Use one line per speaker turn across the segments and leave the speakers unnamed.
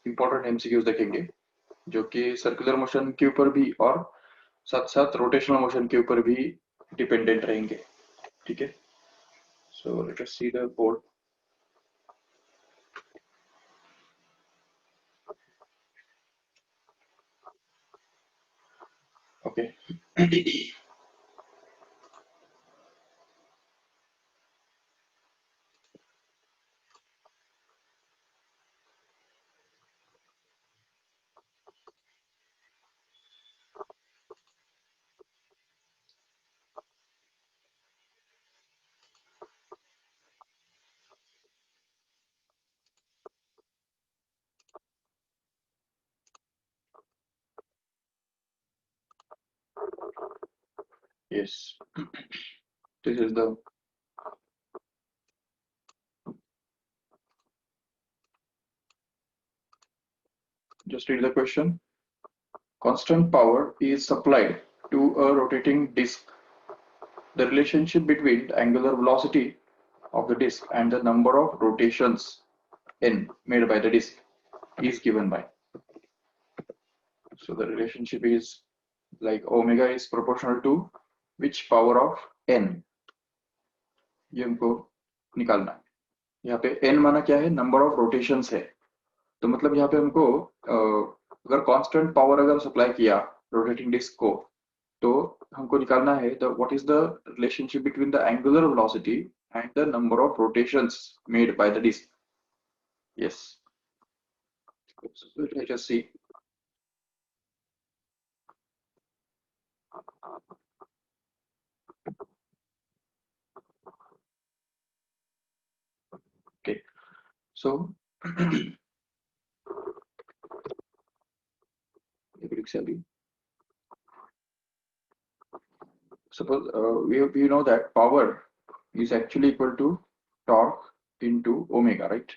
Important MCQs देखेंगे जो कि सर्कुलर मोशन के ऊपर भी और साथ साथ रोटेशनल मोशन के ऊपर भी डिपेंडेंट रहेंगे. ठीक है, so let us see the board. Okay. Yes, this is the just read the question. Constant power is supplied to a rotating disk. The relationship between the angular velocity of the disk and the number of rotations n made by the disk is given by. So the relationship is like omega is proportional to which power of n, ये हमको निकालना है. यहाँ पे n माना क्या है, number of rotations है. तो मतलब यहाँ पे हमको अगर कांस्टेंट पावर अगर सप्लाई किया रोटेटिंग डिस्क को, तो हमको निकालना है the what is the relationship between the angular velocity and the number of rotations made by the disc. Yes, let us see. Okay, so suppose we know that power is actually equal to torque into omega, right?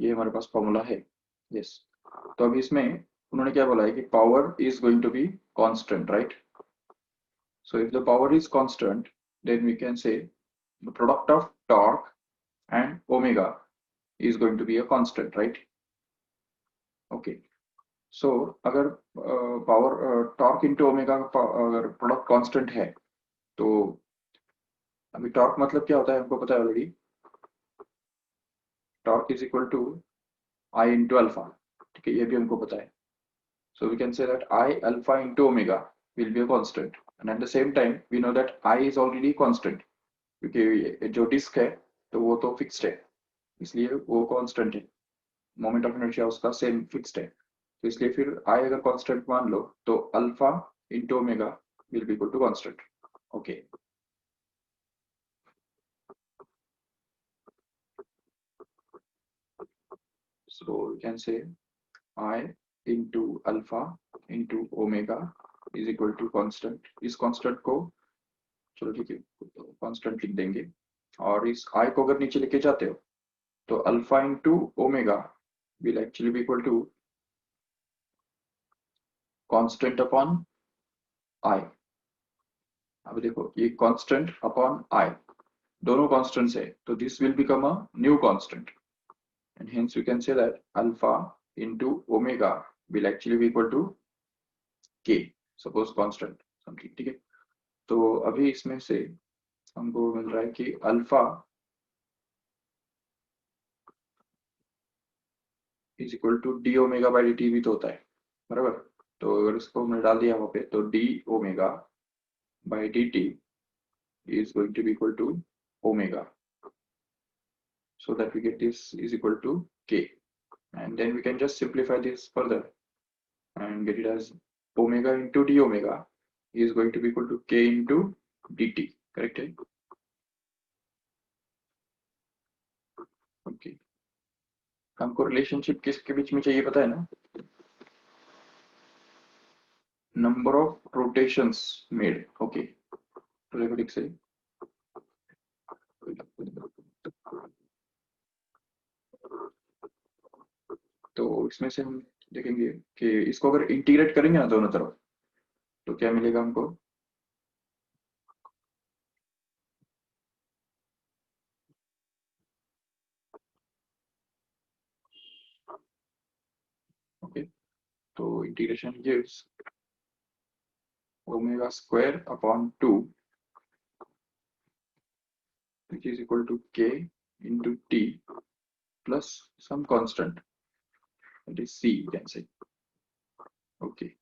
ये हमारे पास formula है. Yes, तो अभी इसमें उन्होंने क्या बोला है कि power is going to be constant, right? So if the power is constant, then we can say the product of torque and omega is going to be a constant, right? Okay. So अगर power torque into omega अगर product constant है, तो अभी torque मतलब क्या होता है हमको पता है already. Torque is equal to I into alpha. ठीक है, ये भी हमको पता है. So we can say that I alpha into omega will be a constant, and at the same time we know that I is already constant क्योंकि जो disc है तो वो तो फिक्स्ड है, इसलिए वो कांस्टेंट है. मोमेंट ऑफ इनर्शिया उसका सेम फिक्स्ड है, तो इसलिए फिर I अगर कांस्टेंट मान लो तो alpha into omega will be equal to constant. Okay, so we can say I into alpha into omega is equal to constant. इस कांस्टेंट को चलो ठीक है कांस्टेंट लिख देंगे, और इस I को अगर नीचे लेके जाते हो तो alpha into omega will actually be equal to constant upon I. अब देखो ये कांस्टेंट अपॉन I दोनों कांस्टेंट्स है, तो this will become a new constant, and hence you can say that alpha into omega will actually be equal to k, suppose constant something. ठीक है, तो अभी इसमें से हमको मिल रहा है कि alpha is equal to d omega by d t भी तो होता है, बराबर. तो अगर इसको हमने डाल दिया वहां पे तो D omega by d T is going to be equal to omega, so that we get this is equal to k, and then we can just simplify this further and get it as omega into d omega is going to be equal to k into dt, correct है? Okay, हमको relationship किसके बीच में चाहिए पता है ना, number of rotations made. Okay, तो देखो ठीक से तो इसमें से हम देखेंगे कि इसको अगर इंटीग्रेट करेंगे ना दोनों तरफ तो क्या मिलेगा हमको. तो integration gives omega square upon 2 which is equal to k into t plus some constant, that is c, you can say. Okay.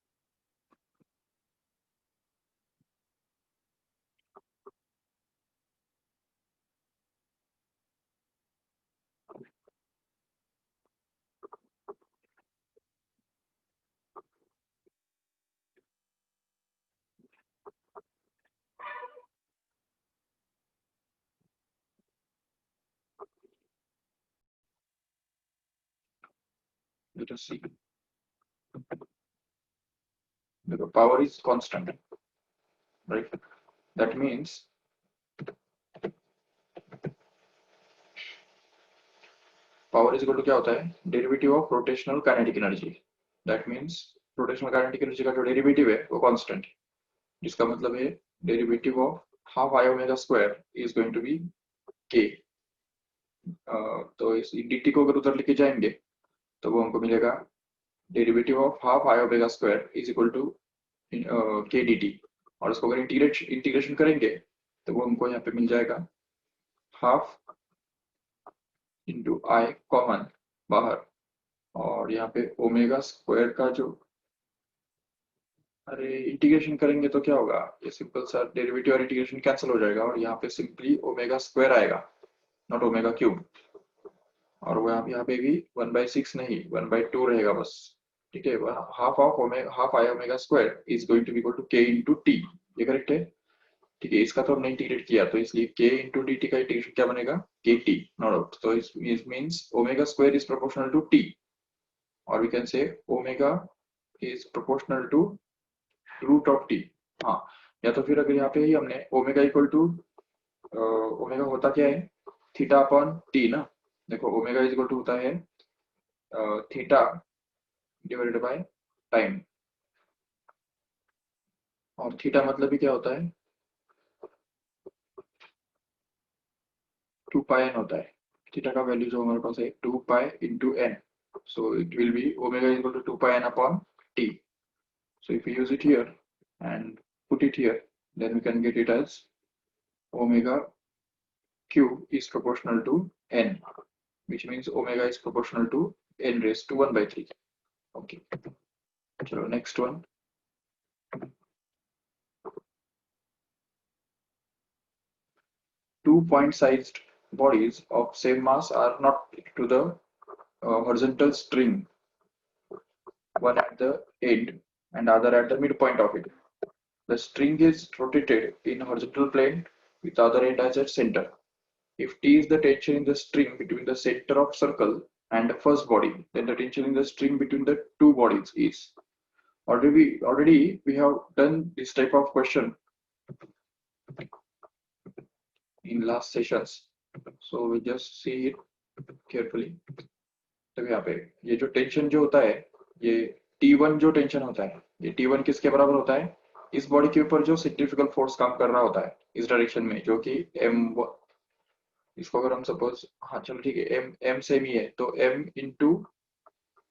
Let us see. The power is constant, right? That means power is equal to क्या होता है? Derivative of rotational kinetic energy. That means rotational kinetic energy का जो derivative है वो constant है, जिसका मतलब है derivative of half I omega square is going to be k. तो इस dt को अगर उधर लेके जाएंगे तो वो हमको मिलेगा derivative of half I omega square is equal to k d t, और इसको अगर इंटीग्रेशन करेंगे तो वो हमको यहाँ पे मिल जाएगा हाफ इंटू आई कॉमन बाहर, और यहाँ पे ओमेगा स्क्वायर का जो, अरे इंटीग्रेशन करेंगे तो क्या होगा, ये सिंपल सा डेरिवेटिव और इंटीग्रेशन कैंसिल हो जाएगा और यहाँ पे सिंपली ओमेगा स्क्वायर आएगा, नॉट ओमेगा क्यूब। और वो यहाँ पे भी 1/6 नहीं 1/2 रहेगा बस, ठीक है। Half I omega square is going to be equal to k into t, ये करेक्ट है, ठीक है। इसका तो हमने इंटीग्रेट किया तो इसलिए के इंटू डी टी का इंटीग्रेशन क्या बनेगा, के टी, नो डाउट। तो इस means omega square is proportional to T, और we can say omega is proportional to root of T. हाँ, या तो फिर अगर यहाँ पे ही हमने ओमेगा इक्वल टू, ओमेगा होता क्या है, थीटा अपॉन टी ना। देखो ओमेगा इज इक्वल टू होता है थीटा डिवाइडेड बाय टाइम, और थीटा मतलब भी क्या होता है, 2 पाई एन होता है। थीटा का वैल्यू जो हमारे पास है 2 pi into n, so it will be omega is equal to 2 pi n upon t. So if we use it here and put it here, then we can get it as omega cube is proportional to n, which means omega is proportional to n raised to 1/3. Okay, so next one. Two point-sized bodies of same mass are not to the horizontal string, one at the end and other at the midpoint of it. The string is rotated in horizontal plane with the other end as its center. If T is the tension in the string between the center of circle and the first body, then the tension in the string between the two bodies is. Already we have done this type of question in last sessions. So we just see it carefully. तो यहाँ पे ये जो tension जो होता है, ये T1 जो टेंशन होता है, ये T1 किसके बराबर होता है, इस बॉडी के ऊपर जो सेंट्रीफ्यूगल फोर्स काम कर रहा होता है इस डायरेक्शन में, जो कि m, इसको अगर हम सपोज, हाँ चलो ठीक है, m सेम ही है तो m into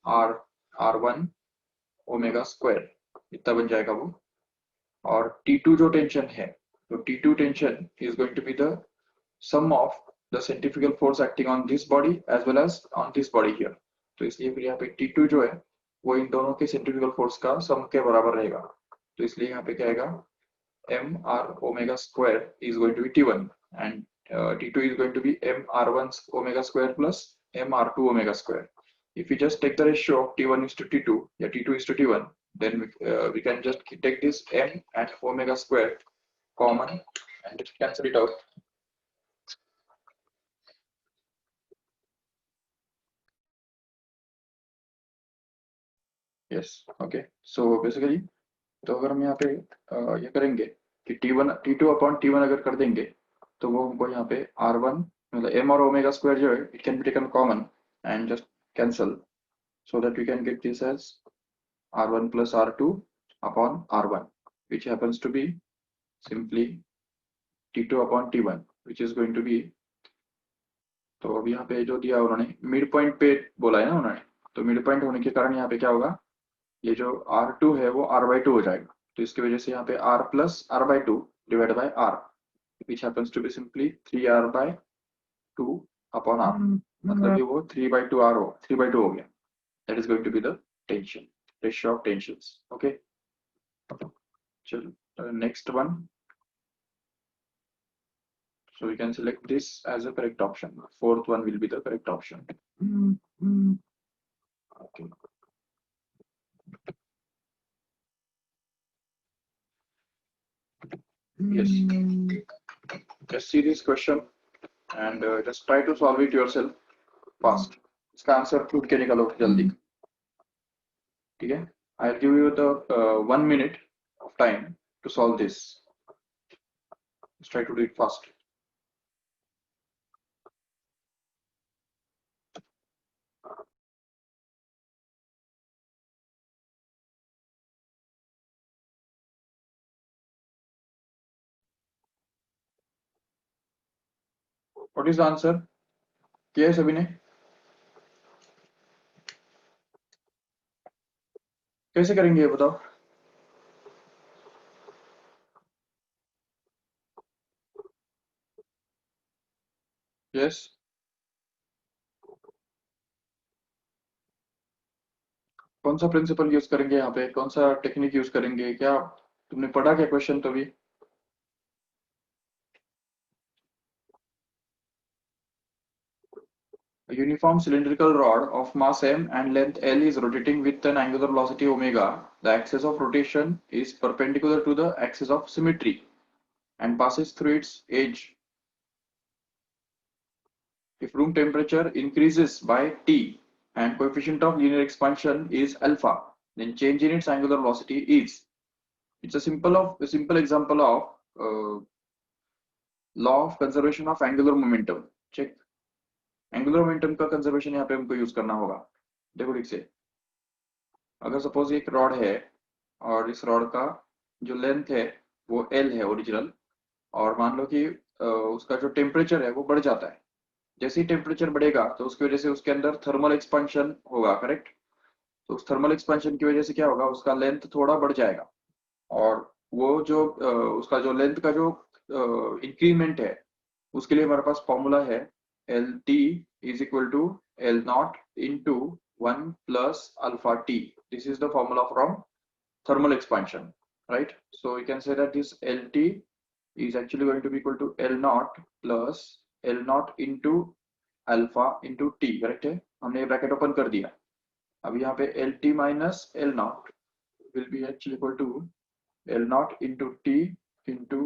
r, r1 omega square इतना बन जाएगा वो। और T2 जो टेंशन है, तो T2 tension is going to be the sum of the centrifugal force acting on this body as well as on this body here. तो इसलिए फिर यहाँ पे T2 जो है वो इन दोनों के सेंट्रीफ्यूगल फोर्स का सम के बराबर रहेगा, तो इसलिए यहाँ पे क्या आएगा, m r omega square is going to be T1 and T2 is going to be m r1 omega square plus m r2 omega square. If we just take the ratio of T1 is to T2, yeah, T2 is to T1, then we can just take this m and omega square common and cancel it out. Yes, okay. So basically, तो अगर हम यहाँ पे ये करेंगे कि T1 T2 upon T1 अगर कर देंगे तो वो हमको यहाँ पे R1 मतलब m और ओमेगा स्क्वायर जो है it can be taken common and just cancel, so that we can get this as R1 plus R2 upon R1, which happens to be simply T2 upon T1, which is going to be, तो अभी यहाँ पे जो दिया उन्होंने mid point पे बोला है ना उन्होंने, तो मिड पॉइंट होने के कारण यहाँ पे क्या होगा, ये जो R2 है वो R/2 हो जाएगा, तो इसकी वजह से यहाँ पे R plus R/2 divide by R, which happens to be simply 3R/2 upon R, मतलब ये वो 3/2 हो गया. That is going to be the tension, ratio of tensions. Okay. चलो, next one. So we can select this as a correct option. Fourth one will be the correct option. Okay. Yes. Just see this question and just try to solve it yourself fast. इसका answer खुद के निकालो जल्दी. ठीक है? I'll give you the 1 minute of time to solve this. Just try to do it fast. What is the answer? किया है सभी ने? कैसे करेंगे ये बताओ? Yes. कौन सा प्रिंसिपल यूज करेंगे यहाँ पे? कौन सा टेक्निक यूज करेंगे? क्या तुमने पढ़ा क्या क्वेश्चन तो भी? A uniform cylindrical rod of mass m and length L is rotating with an angular velocity omega. The axis of rotation is perpendicular to the axis of symmetry and passes through its edge. If room temperature increases by T and coefficient of linear expansion is alpha, then change in its angular velocity is. It's a simple example of law of conservation of angular momentum. Check. Angular momentum का conservation यहाँ पे हमको use करना होगा. देखो ठीक से, अगर सपोज एक रॉड है और इस रॉड का जो लेंथ है वो L है ओरिजिनल, और मान लो कि उसका जो टेम्परेचर है वो बढ़ जाता है. जैसे ही टेम्परेचर बढ़ेगा तो उसकी वजह से उसके अंदर थर्मल एक्सपेंशन होगा, करेक्ट? तो उस थर्मल एक्सपेंशन की वजह से क्या होगा, उसका लेंथ थोड़ा बढ़ जाएगा, और वो जो उसका जो लेंथ का जो इंक्रीमेंट है उसके लिए हमारे पास फॉर्मूला है LT is equal to L naught into 1 plus alpha T. This is the formula from thermal expansion, right? So we can say that this LT is actually going to be equal to L naught plus L naught into alpha into T, correct है? हमने ये bracket open कर दिया. अब यहाँ पे LT minus L naught will be actually equal to L naught into T into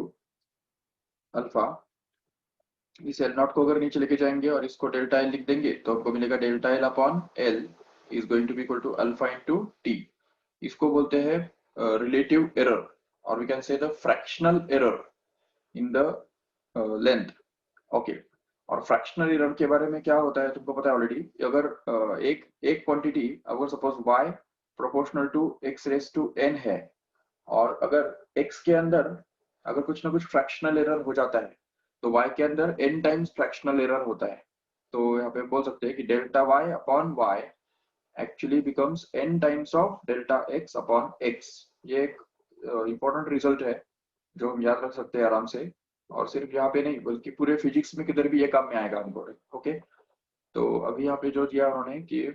alpha. इस L not को अगर नीचे लेके जाएंगे और इसको डेल्टा एल लिख देंगे तो आपको मिलेगा delta l upon l is going to be equal to alpha into t. इसको बोलते हैं रिलेटिव एरर, और we can say the fractional error in the length. Okay. और फ्रैक्शनल एरर के बारे में क्या होता है तुमको पता है ऑलरेडी. अगर एक एक क्वांटिटी अगर suppose y proportional to x raise to n है, और अगर x के अंदर अगर कुछ ना कुछ फ्रैक्शनल एरर हो जाता है तो y के अंदर n टाइम्स फ्रैक्शनल एरर होता है. तो यहाँ पे बोल सकते हैं कि delta y upon y actually becomes n times of delta x upon x. ये एक इंपॉर्टेंट रिजल्ट है जो हम याद रख सकते हैं आराम से, और सिर्फ यहाँ पे नहीं बल्कि पूरे फिजिक्स में किधर भी ये काम में आएगा हमको. ओके. तो अभी यहाँ पे जो दिया उन्होंने कि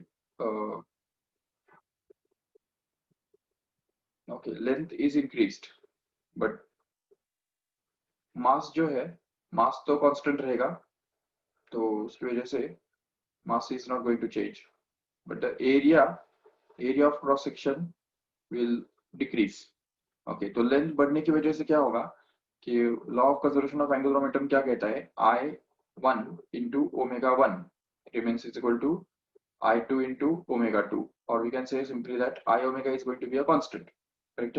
okay length is increased but mass जो है, मास तो कांस्टेंट रहेगा, तो उसकी वजह से mass is not going to change, but the area of cross section will decrease. Okay, तो लेंथ बढ़ने की वजह से क्या होगा कि law of conservation of angular momentum क्या कहता है, I1 into omega 1 remains is equal to I2 into omega 2, or we can say simply that I omega is going to be a constant, correct?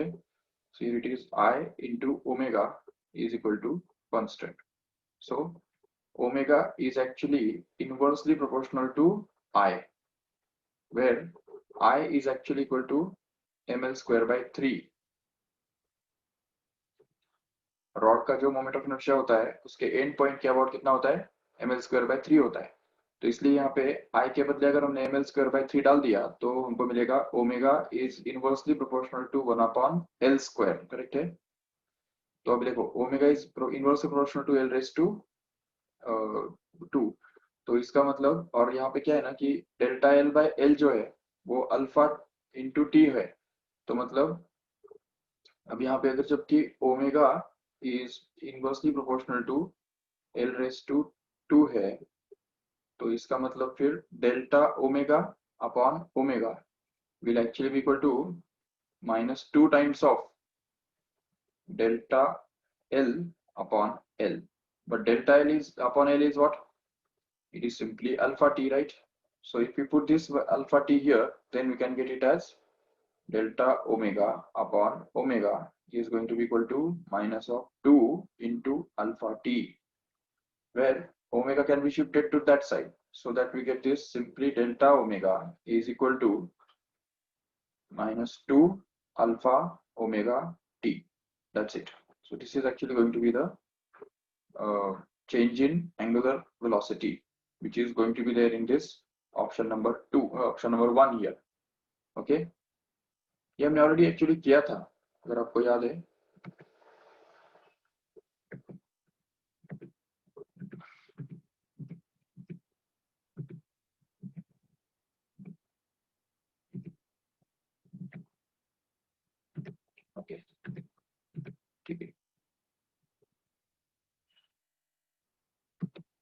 So here it is I into omega is equal to constant. So omega is actually inversely proportional to I, where I is actually equal to ml square by 3. Rod का जो moment of inertia होता है उसके and point के about कितना होता है, ml square by 3 होता है. तो इसलिए यहाँ पे I के बदले अगर हमने ml स्क्वायर बाय 3 डाल दिया तो हमको मिलेगा omega is inversely proportional to 1 upon l square, correct है। तो अब देखो omega is inversely proportional to l raise to 2, तो इसका मतलब, और यहाँ पे क्या है ना कि डेल्टा एल बाय एल जो है वो अल्फा इंटू टी है, तो मतलब अब यहाँ पे अगर जबकि omega is inversely proportional to l raise to 2 है, तो इसका मतलब फिर delta omega upon omega will actually be equal to minus 2 times of delta L upon L. But delta L is upon L is what? It is simply alpha t, right? So if we put this alpha t here, then we can get it as delta omega upon omega is going to be equal to minus of 2 into alpha t, where omega can be shifted to that side, so that we get this simply delta omega is equal to minus 2 alpha omega t. That's it. So this is actually going to be the change in angular velocity, which is going to be there in this option number 2, option number 1 here. Okay, ये हमने already actually किया था, अगर आपको याद है। Okay, ठीक है,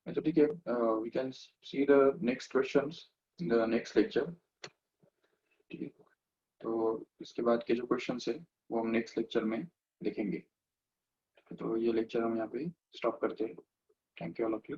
तो ठीक है, we can see the next questions in the next lecture. ठीक है, तो इसके बाद के जो क्वेश्चंस है वो हम नेक्स्ट लेक्चर में देखेंगे। तो ये लेक्चर हम यहाँ पे स्टॉप करते हैं। Thank you all of you.